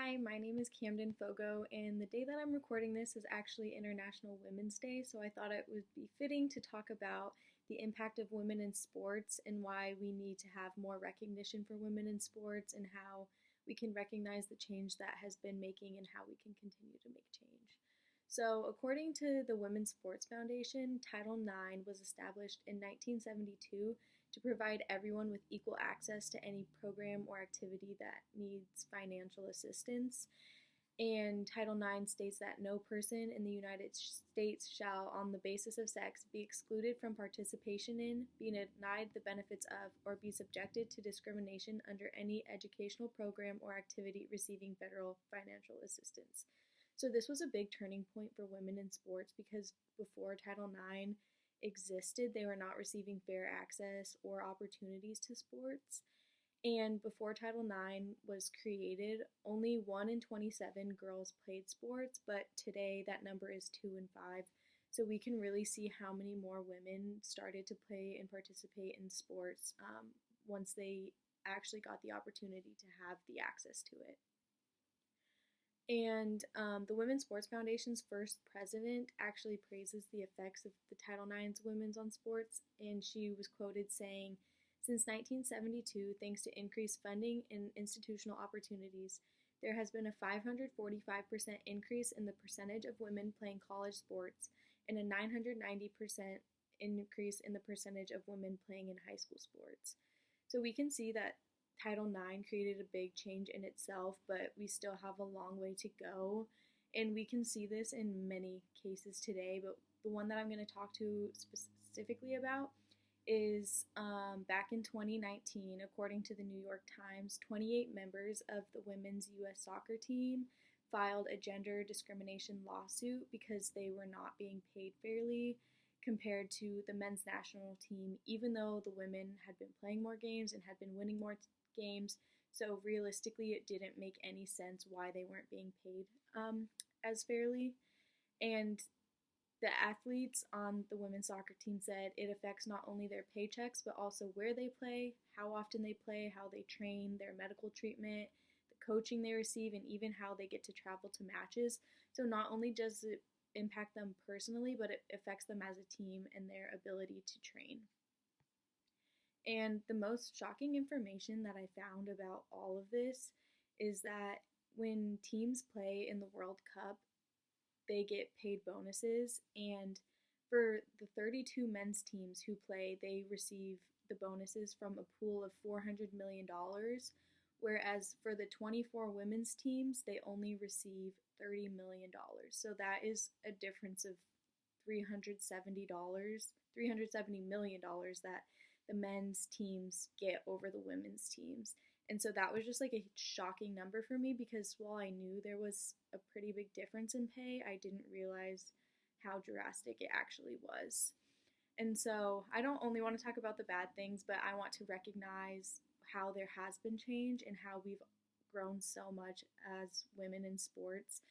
Hi, my name is Camden Fogo, and the day that I'm recording this is actually International Women's Day, so I thought it would be fitting to talk about the impact of women in sports and why we need to have more recognition for women in sports and how we can recognize the change that has been making and how we can continue to make change. So, according to the Women's Sports Foundation, Title IX was established in 1972 to provide everyone with equal access to any program or activity that needs financial assistance. And Title IX states that no person in the United States shall, on the basis of sex, be excluded from participation in, be denied the benefits of, or be subjected to discrimination under any educational program or activity receiving federal financial assistance. So this was a big turning point for women in sports because before Title IX existed, they were not receiving fair access or opportunities to sports. And before Title IX was created, only 1 in 27 girls played sports, but today that number is 2 in 5. So we can really see how many more women started to play and participate in sports once they actually got the opportunity to have the access to it. And the Women's Sports Foundation's first president actually praises the effects of the Title IX's women's on sports, and she was quoted saying, "Since 1972, thanks to increased funding and institutional opportunities, there has been a 545% increase in the percentage of women playing college sports and a 990% increase in the percentage of women playing in high school sports." So we can see that Title IX created a big change in itself, but we still have a long way to go. And we can see this in many cases today, but the one that I'm going to talk to specifically about is back in 2019, according to the New York Times, 28 members of the women's U.S. soccer team filed a gender discrimination lawsuit because they were not being paid fairly compared to the men's national team, even though the women had been playing more games and had been winning more games. So realistically, it didn't make any sense why they weren't being paid as fairly. And the athletes on the women's soccer team said it affects not only their paychecks, but also where they play, how often they play, how they train, their medical treatment, the coaching they receive, and even how they get to travel to matches. So not only does it impact them personally, but it affects them as a team and their ability to train. And the most shocking information that I found about all of this is that when teams play in the World Cup, they get paid bonuses. And for the 32 men's teams who play, they receive the bonuses from a pool of $400 million, whereas for the 24 women's teams, they only receive $30 million. So that is a difference of $370 million that the men's teams get over the women's teams. And so that was just like a shocking number for me because while I knew there was a pretty big difference in pay, I didn't realize how drastic it actually was. And so I don't only want to talk about the bad things, but I want to recognize how there has been change and how we've grown so much as women in sports.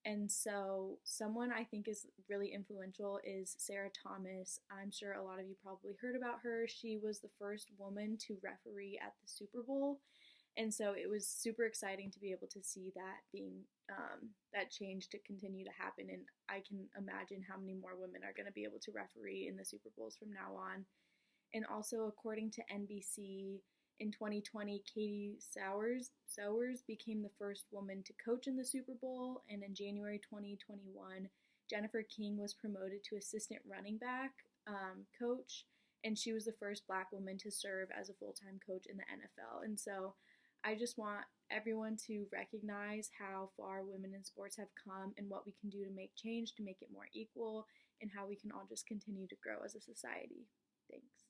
And so someone I think is really influential is Sarah Thomas. I'm sure a lot of you probably heard about her. She was the first woman to referee at the Super Bowl. And so it was super exciting to be able to see that being that change to continue to happen. And I can imagine how many more women are going to be able to referee in the Super Bowls from now on. And also, according to NBC, in 2020, Katie Sowers became the first woman to coach in the Super Bowl, and in January 2021, Jennifer King was promoted to assistant running back coach, and she was the first Black woman to serve as a full-time coach in the NFL. And so I just want everyone to recognize how far women in sports have come and what we can do to make change, to make it more equal, and how we can all just continue to grow as a society. Thanks.